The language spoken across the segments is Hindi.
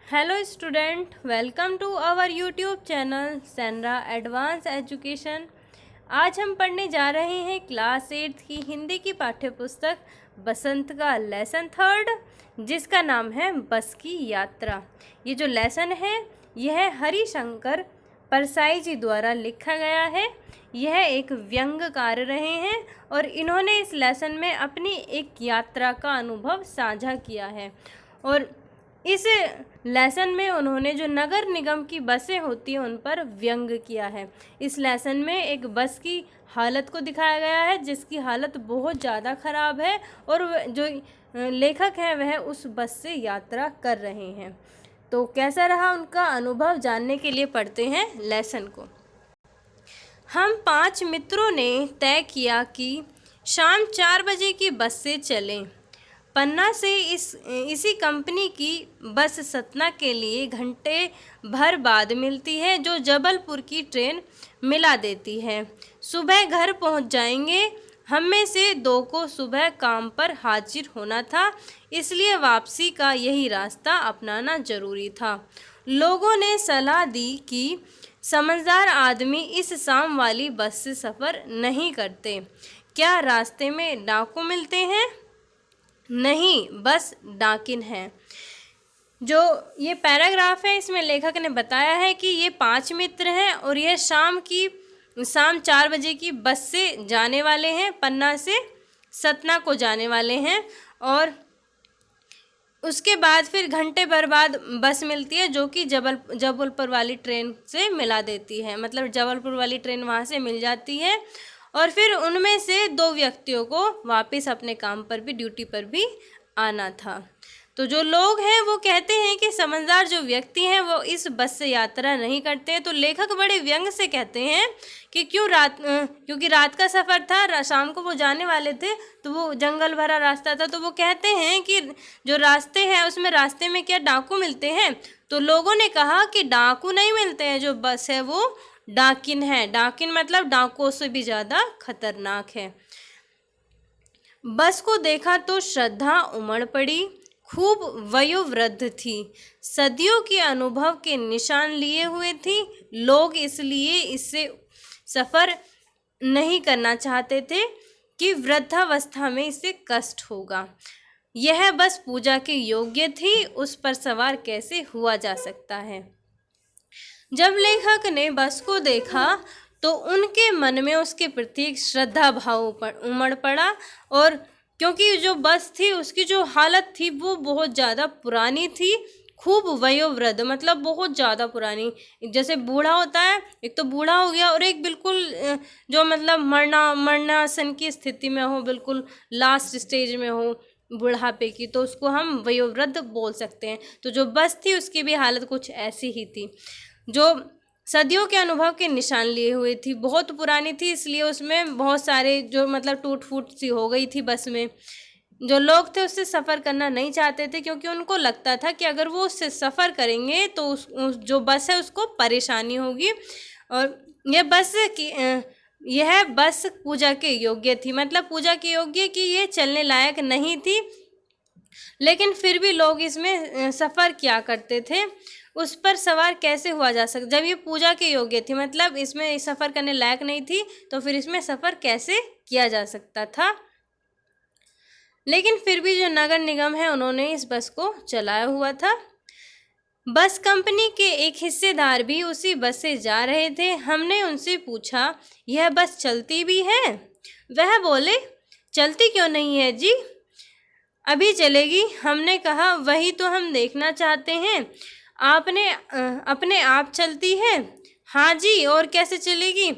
Hello student, welcome to our YouTube channel सेनरा एडवांस एजुकेशन। आज हम पढ़ने जा रहे हैं क्लास 8 की हिंदी की पाठ्य पुस्तक बसंत का लेसन 3 जिसका नाम है बस की यात्रा। ये जो लेसन है यह हरिशंकर परसाई जी द्वारा लिखा गया है। यह एक व्यंग्यकार रहे हैं और इन्होंने इस लेसन में अपनी एक यात्रा का अनुभव साझा किया है। और इस लेसन में उन्होंने जो नगर निगम की बसें होती हैं उन पर व्यंग किया है। इस लेसन में एक बस की हालत को दिखाया गया है जिसकी हालत बहुत ज़्यादा ख़राब है और जो लेखक हैं वह उस बस से यात्रा कर रहे हैं। तो कैसा रहा उनका अनुभव जानने के लिए पढ़ते हैं लेसन को। हम 5 मित्रों ने तय किया कि शाम 4 बजे की बस से चलें। पन्ना से इसी कंपनी की बस सतना के लिए घंटे भर बाद मिलती है जो जबलपुर की ट्रेन मिला देती है। सुबह घर पहुंच जाएंगे। हम में से 2 को सुबह काम पर हाजिर होना था, इसलिए वापसी का यही रास्ता अपनाना जरूरी था। लोगों ने सलाह दी कि समझदार आदमी इस शाम वाली बस से सफ़र नहीं करते। क्या रास्ते में डाकू मिलते हैं? नहीं, बस डाकिन है। जो ये पैराग्राफ है इसमें लेखक ने बताया है कि ये 5 मित्र हैं और ये शाम 4 बजे की बस से जाने वाले हैं। पन्ना से सतना को जाने वाले हैं और उसके बाद फिर घंटे भर बाद बस मिलती है जो कि जबलपुर वाली ट्रेन से मिला देती है। मतलब जबलपुर वाली ट्रेन वहाँ से मिल जाती है और फिर उनमें से 2 व्यक्तियों को वापस अपने काम पर भी, ड्यूटी पर भी आना था। तो जो लोग हैं वो कहते हैं कि समझदार जो व्यक्ति हैं वो इस बस से यात्रा नहीं करते हैं। तो लेखक बड़े व्यंग से कहते हैं कि क्योंकि रात का सफ़र था, शाम को वो जाने वाले थे तो वो जंगल भरा रास्ता था। तो वो कहते हैं कि जो रास्ते हैं उसमें रास्ते में क्या डाकू मिलते हैं? तो लोगों ने कहा कि डाकू नहीं मिलते हैं, जो बस है वो डाकिन है। डाकिन मतलब डाकुओं से भी ज़्यादा खतरनाक है। बस को देखा तो श्रद्धा उमड़ पड़ी। खूब वयोवृद्ध थी, सदियों के अनुभव के निशान लिए हुए थी। लोग इसलिए इससे सफ़र नहीं करना चाहते थे कि वृद्धावस्था में इससे कष्ट होगा। यह बस पूजा के योग्य थी, उस पर सवार कैसे हुआ जा सकता है। जब लेखक ने बस को देखा तो उनके मन में उसके प्रति एक श्रद्धा भाव उमड़ पड़ा। और क्योंकि जो बस थी उसकी जो हालत थी वो बहुत ज़्यादा पुरानी थी। खूब वयोवृद्ध मतलब बहुत ज़्यादा पुरानी, जैसे बूढ़ा होता है, एक तो बूढ़ा हो गया और एक बिल्कुल जो मतलब मरणासन की स्थिति में हो, बिल्कुल लास्ट स्टेज में हो बुढ़ापे की, तो उसको हम वयोवृद्ध बोल सकते हैं। तो जो बस थी उसकी भी हालत कुछ ऐसी ही थी, जो सदियों के अनुभव के निशान लिए हुए थी। बहुत पुरानी थी इसलिए उसमें बहुत सारे जो मतलब टूट फूट सी हो गई थी बस में। जो लोग थे उससे सफ़र करना नहीं चाहते थे क्योंकि उनको लगता था कि अगर वो उससे सफ़र करेंगे तो जो बस है उसको परेशानी होगी। और यह बस पूजा के योग्य थी, मतलब पूजा के योग्य कि ये चलने लायक नहीं थी, लेकिन फिर भी लोग इसमें सफ़र किया करते थे। उस पर सवार कैसे हुआ जा सकता? जब ये पूजा के योग्य थी मतलब इसमें सफ़र करने लायक नहीं थी, तो फिर इसमें सफ़र कैसे किया जा सकता था? लेकिन फिर भी जो नगर निगम है उन्होंने इस बस को चलाया हुआ था। बस कंपनी के एक हिस्सेदार भी उसी बस से जा रहे थे। हमने उनसे पूछा, यह बस चलती भी है? वह बोले, चलती क्यों नहीं है जी, अभी चलेगी। हमने कहा, वही तो हम देखना चाहते हैं, अपने आप चलती है? हाँ जी, और कैसे चलेगी?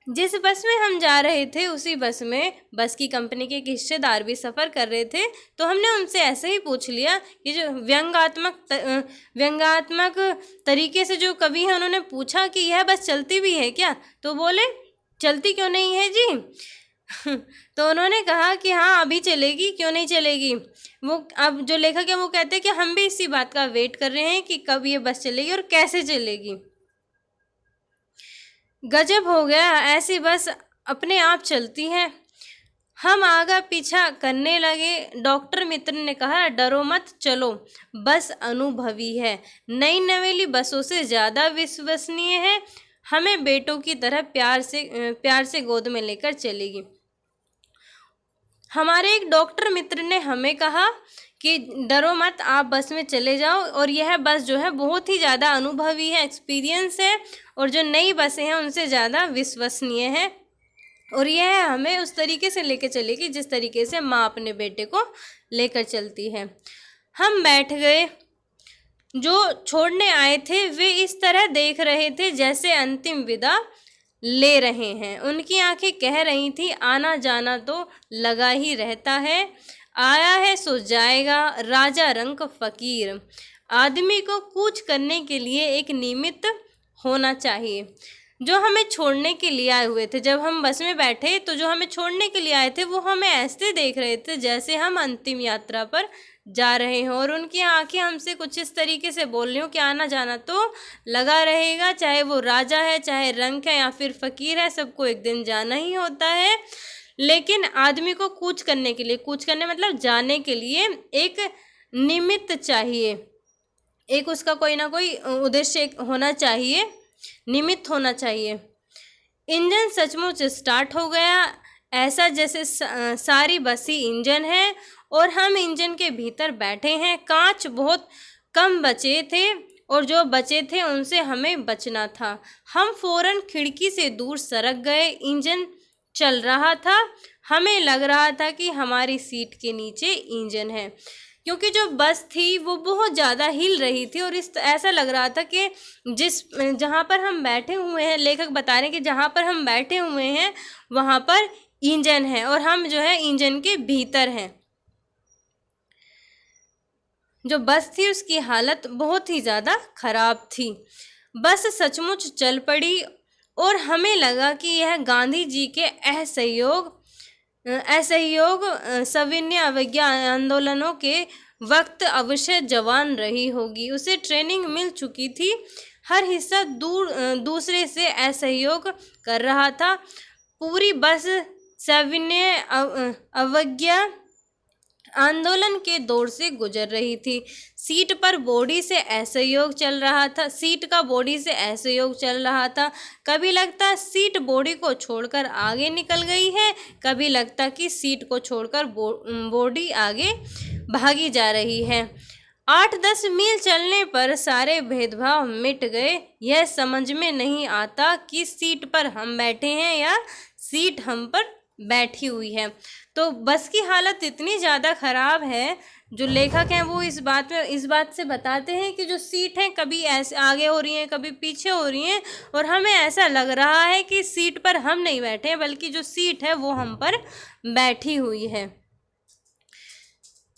जिस बस में हम जा रहे थे उसी बस में बस की कंपनी के एक हिस्सेदार भी सफ़र कर रहे थे। तो हमने उनसे ऐसे ही पूछ लिया कि जो व्यंग्यात्मक तरीके से जो कवि हैं उन्होंने पूछा कि यह बस चलती भी है क्या? तो बोले, चलती क्यों नहीं है जी? तो उन्होंने कहा कि हाँ अभी चलेगी, क्यों नहीं चलेगी। वो अब जो लेखक है वो कहते हैं कि हम भी इसी बात का वेट कर रहे हैं कि कब ये बस चलेगी और कैसे चलेगी। गजब हो गया, ऐसी बस अपने आप चलती है। हम आगा पीछा करने लगे। डॉक्टर मित्र ने कहा, डरो मत, चलो, बस अनुभवी है, नई नवेली बसों से ज़्यादा विश्वसनीय है, हमें बेटों की तरह प्यार से गोद में लेकर चलेगी। हमारे एक डॉक्टर मित्र ने हमें कहा कि डरो मत, आप बस में चले जाओ, और यह बस जो है बहुत ही ज़्यादा अनुभवी है, एक्सपीरियंस है, और जो नई बसें हैं उनसे ज़्यादा विश्वसनीय है, और यह हमें उस तरीके से लेकर चलेगी जिस तरीके से माँ अपने बेटे को लेकर चलती है। हम बैठ गए। जो छोड़ने आए थे वे इस तरह देख रहे थे जैसे अंतिम विदा ले रहे हैं। उनकी आंखें कह रही थी, आना जाना तो लगा ही रहता है, आया है सो जाएगा, राजा रंक फकीर। आदमी को कूच करने के लिए एक निमित्त होना चाहिए। जो हमें छोड़ने के लिए आए हुए थे, जब हम बस में बैठे तो जो हमें छोड़ने के लिए आए थे वो हमें ऐसे देख रहे थे जैसे हम अंतिम यात्रा पर जा रहे हों, और उनकी आंखें हमसे कुछ इस तरीके से बोल रही हो कि आना जाना तो लगा रहेगा, चाहे वो राजा है, चाहे रंक है या फिर फकीर है, सबको एक दिन जाना ही होता है। लेकिन आदमी को कूच करने के लिए, कूच करने मतलब जाने के लिए एक निमित्त चाहिए, एक उसका कोई ना कोई उद्देश्य होना चाहिए, निमित्त होना चाहिए। इंजन सचमुच स्टार्ट हो गया, ऐसा जैसे सारी बस ही इंजन है और हम इंजन के भीतर बैठे हैं। कांच बहुत कम बचे थे और जो बचे थे उनसे हमें बचना था। हम फौरन खिड़की से दूर सरक गए। इंजन चल रहा था, हमें लग रहा था कि हमारी सीट के नीचे इंजन है, क्योंकि जो बस थी वो बहुत ज़्यादा हिल रही थी और ऐसा लग रहा था कि जहाँ पर हम बैठे हुए हैं, लेखक बता रहे हैं कि जहाँ पर हम बैठे हुए हैं वहाँ पर इंजन है और हम जो है इंजन के भीतर हैं। जो बस थी उसकी हालत बहुत ही ज़्यादा खराब थी। बस सचमुच चल पड़ी और हमें लगा कि यह गांधी जी के असहयोग सविनय अवज्ञा आंदोलनों के वक्त अवश्य जवान रही होगी। उसे ट्रेनिंग मिल चुकी थी, हर हिस्सा दूसरे से असहयोग कर रहा था। पूरी बस सविनय अवज्ञा आंदोलन के दौर से गुजर रही थी। सीट का बॉडी से असहयोग चल रहा था। कभी लगता सीट बॉडी को छोड़कर आगे निकल गई है, कभी लगता कि सीट को छोड़कर बॉडी आगे भागी जा रही है। 8-10 मील चलने पर सारे भेदभाव मिट गए। यह समझ में नहीं आता कि सीट पर हम बैठे हैं या सीट हम पर बैठी हुई है। तो बस की हालत इतनी ज़्यादा ख़राब है, जो लेखक हैं वो इस बात से बताते हैं कि जो सीट हैं कभी ऐसे आगे हो रही हैं, कभी पीछे हो रही हैं, और हमें ऐसा लग रहा है कि सीट पर हम नहीं बैठे हैं, बल्कि जो सीट है वो हम पर बैठी हुई है।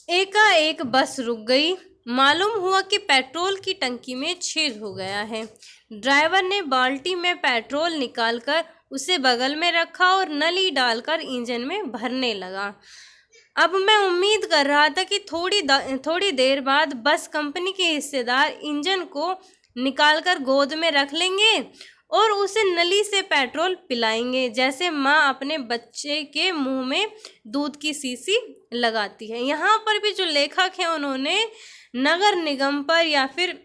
एकाएक बस रुक गई। मालूम हुआ कि पेट्रोल की टंकी में छेद हो गया है। ड्राइवर ने बाल्टी में पेट्रोल निकालकर उसे बगल में रखा और नली डालकर इंजन में भरने लगा। अब मैं उम्मीद कर रहा था कि थोड़ी देर बाद बस कंपनी के हिस्सेदार इंजन को निकालकर गोद में रख लेंगे और उसे नली से पेट्रोल पिलाएंगे, जैसे माँ अपने बच्चे के मुंह में दूध की शीशी लगाती है। यहाँ पर भी जो लेखक हैं उन्होंने नगर निगम पर या फिर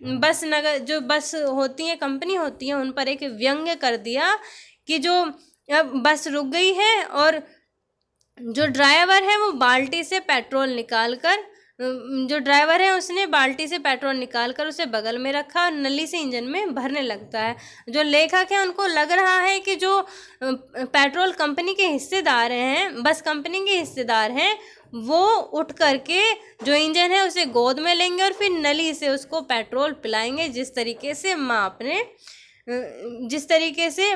जो बस होती हैं, कंपनी होती है, उन पर एक व्यंग्य कर दिया कि जो अब बस रुक गई है और जो ड्राइवर है वो बाल्टी से पेट्रोल निकालकर उसने बाल्टी से पेट्रोल निकालकर उसे बगल में रखा और नली से इंजन में भरने लगता है। जो लेखक है उनको लग रहा है कि जो पेट्रोल कंपनी के हिस्सेदार हैं, बस कंपनी के हिस्सेदार हैं, वो उठ करके जो इंजन है उसे गोद में लेंगे और फिर नली से उसको पेट्रोल पिलाएंगे, जिस तरीके से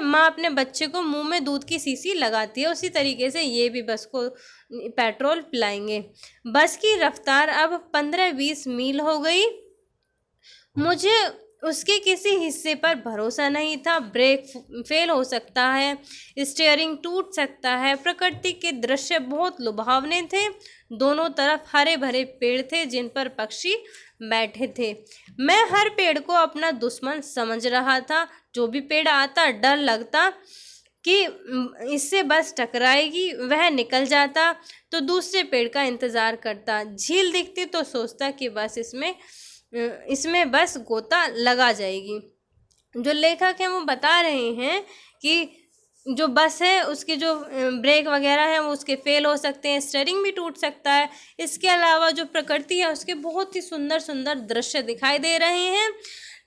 माँ अपने बच्चे को मुंह में दूध की शीशी लगाती है, उसी तरीके से ये भी बस को पेट्रोल पिलाएंगे। बस की रफ्तार अब 15-20 मील हो गई। मुझे उसके किसी हिस्से पर भरोसा नहीं था। ब्रेक फेल हो सकता है, स्टीयरिंग टूट सकता है। प्रकृति के दृश्य बहुत लुभावने थे। दोनों तरफ हरे भरे पेड़ थे जिन पर पक्षी बैठे थे। मैं हर पेड़ को अपना दुश्मन समझ रहा था। जो भी पेड़ आता डर लगता, कि इससे बस टकराएगी, वह निकल जाता तो दूसरे पेड़ का इंतज़ार करता। झील दिखती तो सोचता कि बस इसमें बस गोता लगा जाएगी। जो लेखक हैं वो बता रहे हैं कि जो बस है उसके जो ब्रेक वगैरह है वो उसके फेल हो सकते हैं, स्टीयरिंग भी टूट सकता है। इसके अलावा जो प्रकृति है उसके बहुत ही सुंदर सुंदर दृश्य दिखाई दे रहे हैं,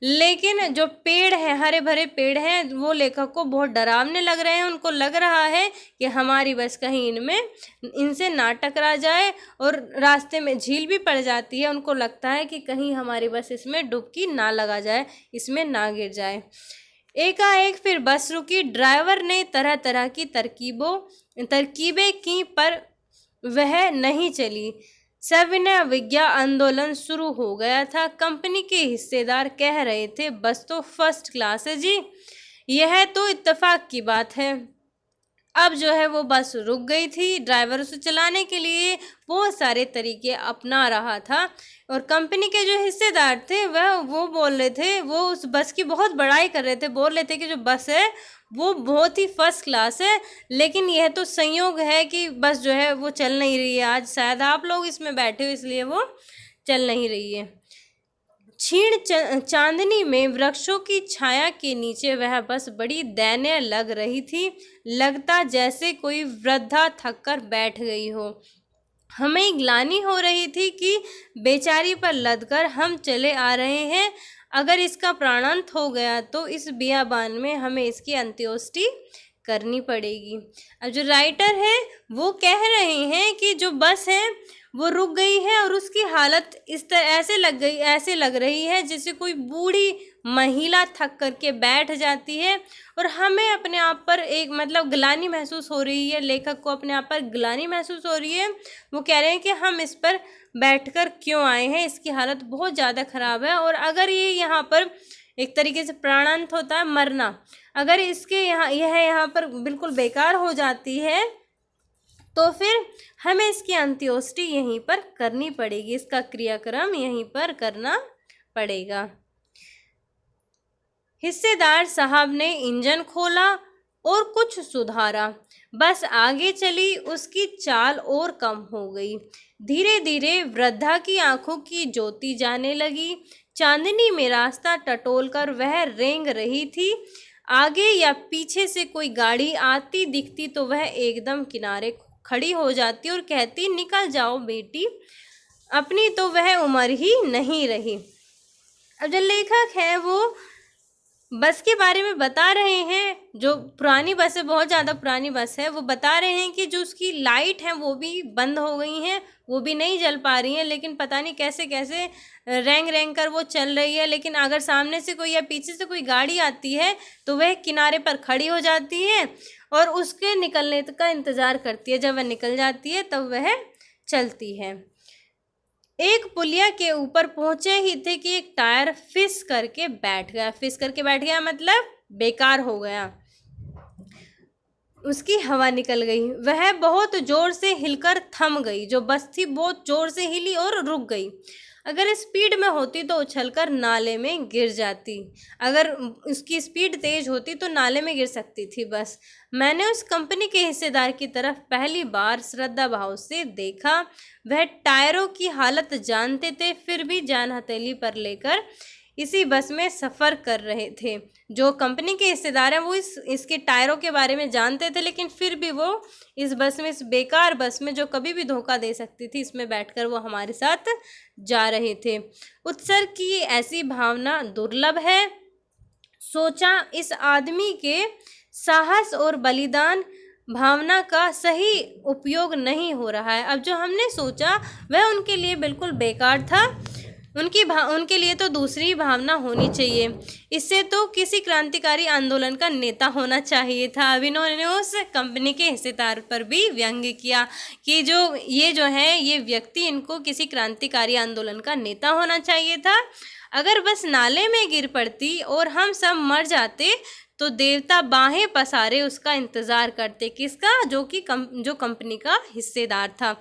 लेकिन जो पेड़ है, हरे भरे पेड़ हैं, वो लेखक को बहुत डरावने लग रहे हैं। उनको लग रहा है कि हमारी बस कहीं इनसे ना टकरा जाए, और रास्ते में झील भी पड़ जाती है। उनको लगता है कि कहीं हमारी बस इसमें डुबकी ना लगा जाए, इसमें ना गिर जाए। एकाएक फिर बस रुकी। ड्राइवर ने तरह तरह की तरकीबें की, पर वह नहीं चली। सविनय विज्ञा आंदोलन शुरू हो गया था। कंपनी के हिस्सेदार कह रहे थे, बस तो फर्स्ट क्लास है जी, यह तो इत्तेफाक की बात है। अब जो है वो बस रुक गई थी। ड्राइवर उसे चलाने के लिए बहुत सारे तरीके अपना रहा था, और कंपनी के जो हिस्सेदार थे वो बोल रहे थे, वो उस बस की बहुत बड़ाई कर रहे थे। बोल रहे थे कि जो बस है वो बहुत ही फर्स्ट क्लास है, लेकिन यह तो संयोग है कि बस जो है वो चल नहीं रही है। आज शायद आप लोग इसमें बैठे हो इसलिए वो चल नहीं रही है। क्षीण चांदनी में वृक्षों की छाया के नीचे वह बस बड़ी दयनीय लग रही थी। लगता जैसे कोई वृद्धा थककर बैठ गई हो। हमें ग्लानि हो रही थी कि बेचारी पर लदकर हम चले आ रहे हैं। अगर इसका प्राणांत हो गया तो इस बियाबान में हमें इसकी अंत्योष्टि करनी पड़ेगी। अब जो राइटर है वो कह रहे हैं कि जो बस है वो रुक गई है, और उसकी हालत ऐसे लग रही है जैसे कोई बूढ़ी महिला थक करके बैठ जाती है, और हमें अपने आप पर एक ग्लानि महसूस हो रही है। लेखक को अपने आप पर ग्लानि महसूस हो रही है। वो कह रहे हैं कि हम इस पर बैठकर क्यों आए हैं, इसकी हालत बहुत ज़्यादा ख़राब है। और अगर ये यहाँ पर एक तरीके से प्राणांत होता है, मरना, अगर यह यहाँ पर बिल्कुल बेकार हो जाती है तो फिर हमें इसकी अंत्योष्टि यहीं पर करनी पड़ेगी, इसका क्रियाक्रम यहीं पर करना पड़ेगा। हिस्सेदार साहब ने इंजन खोला और कुछ सुधारा। बस आगे चली, उसकी चाल और कम हो गई। धीरे धीरे वृद्धा की आंखों की ज्योति जाने लगी। चांदनी में रास्ता टटोलकर वह रेंग रही थी। आगे या पीछे से कोई गाड़ी आती दिखती तो वह एकदम किनारे खड़ी हो जाती और कहती, निकल जाओ बेटी, अपनी तो वह उम्र ही नहीं रही। अब जो लेखक है वो बस के बारे में बता रहे हैं। जो पुरानी बस है, बहुत ज़्यादा पुरानी बस है, वो बता रहे हैं कि जो उसकी लाइट है वो भी बंद हो गई हैं, वो भी नहीं जल पा रही हैं, लेकिन पता नहीं कैसे कैसे रेंग रेंग कर वो चल रही है। लेकिन अगर सामने से कोई या पीछे से कोई गाड़ी आती है तो वह किनारे पर खड़ी हो जाती है और उसके निकलने का इंतज़ार करती है। जब वह निकल जाती है तब वह चलती है। एक पुलिया के ऊपर पहुंचे ही थे कि एक टायर फिस करके बैठ गया मतलब बेकार हो गया, उसकी हवा निकल गई। वह बहुत ज़ोर से हिलकर थम गई। जो बस थी बहुत ज़ोर से हिली और रुक गई। अगर स्पीड में होती तो उछलकर नाले में गिर जाती। अगर उसकी स्पीड तेज़ होती तो नाले में गिर सकती थी बस। मैंने उस कंपनी के हिस्सेदार की तरफ पहली बार श्रद्धा भाव से देखा। वह टायरों की हालत जानते थे, फिर भी जान हथेली पर लेकर इसी बस में सफ़र कर रहे थे। जो कंपनी के हिस्सेदार हैं वो इसके टायरों के बारे में जानते थे, लेकिन फिर भी वो इस बस में, इस बेकार बस में जो कभी भी धोखा दे सकती थी, इसमें बैठकर वो हमारे साथ जा रहे थे। उत्सर्ग की ऐसी भावना दुर्लभ है। सोचा, इस आदमी के साहस और बलिदान भावना का सही उपयोग नहीं हो रहा है। अब जो हमने सोचा वह उनके लिए बिल्कुल बेकार था। उनके लिए तो दूसरी भावना होनी चाहिए। इससे तो किसी क्रांतिकारी आंदोलन का नेता होना चाहिए था। अब इन्होंने उस कंपनी के हिस्सेदार पर भी व्यंग्य किया कि जो है ये व्यक्ति, इनको किसी क्रांतिकारी आंदोलन का नेता होना चाहिए था। अगर बस नाले में गिर पड़ती और हम सब मर जाते तो देवता बाहें पसारे उसका इंतज़ार करते। किसका? जो कंपनी का हिस्सेदार था।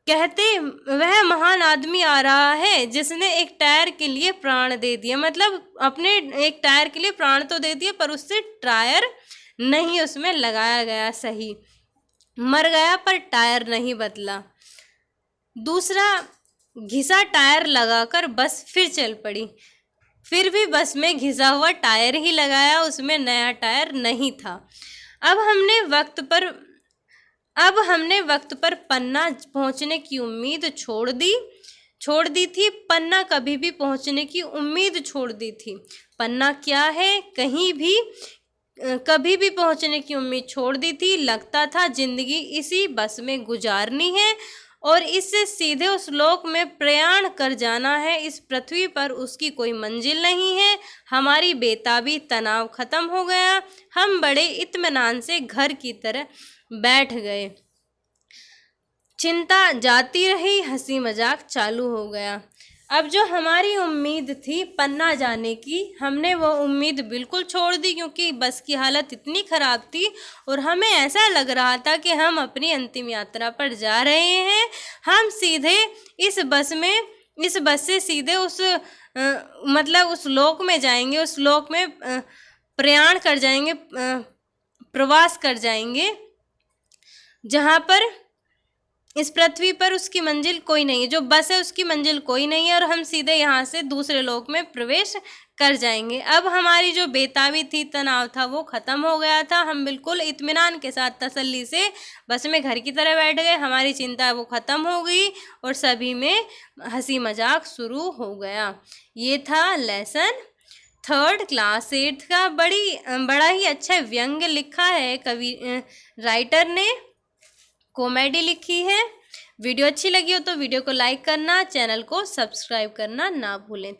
कहते, वह महान आदमी आ रहा है जिसने एक टायर के लिए प्राण दे दिया। मतलब अपने एक टायर के लिए प्राण तो दे दिया, पर उससे टायर नहीं उसमें लगाया गया सही। मर गया पर टायर नहीं बदला। दूसरा, घिसा टायर लगाकर बस फिर चल पड़ी, फिर भी बस में घिसा हुआ टायर ही लगाया, उसमें नया टायर नहीं था। अब हमने वक्त पर पन्ना पहुंचने की उम्मीद छोड़ दी थी। पन्ना कभी भी पहुंचने की उम्मीद छोड़ दी थी। पन्ना क्या है, कभी भी पहुंचने की उम्मीद छोड़ दी थी। लगता था जिंदगी इसी बस में गुजारनी है और इससे सीधे उस लोक में प्रयाण कर जाना है। इस पृथ्वी पर उसकी कोई मंजिल नहीं है। हमारी बेताबी, तनाव खत्म हो गया। हम बड़े इत्मीनान से घर की तरह बैठ गए। चिंता जाती रही, हंसी मजाक चालू हो गया। अब जो हमारी उम्मीद थी पन्ना जाने की, हमने वो उम्मीद बिल्कुल छोड़ दी, क्योंकि बस की हालत इतनी ख़राब थी और हमें ऐसा लग रहा था कि हम अपनी अंतिम यात्रा पर जा रहे हैं। हम सीधे इस बस से सीधे उस लोक में जाएंगे, उस लोक में प्रयाण कर जाएंगे, प्रवास कर जाएंगे, जहाँ पर इस पृथ्वी पर उसकी मंजिल कोई नहीं है। जो बस है उसकी मंजिल कोई नहीं है और हम सीधे यहाँ से दूसरे लोक में प्रवेश कर जाएंगे। अब हमारी जो बेताबी थी, तनाव था, वो ख़त्म हो गया था। हम बिल्कुल इत्मीनान के साथ, तसल्ली से बस में घर की तरह बैठ गए। हमारी चिंता वो ख़त्म हो गई और सभी में हंसी मजाक शुरू हो गया। ये था लेसन 3 क्लास 8 का। बड़ा ही अच्छा व्यंग्य लिखा है राइटर ने, कॉमेडी लिखी है। वीडियो अच्छी लगी हो तो वीडियो को लाइक करना, चैनल को सब्सक्राइब करना ना भूलें।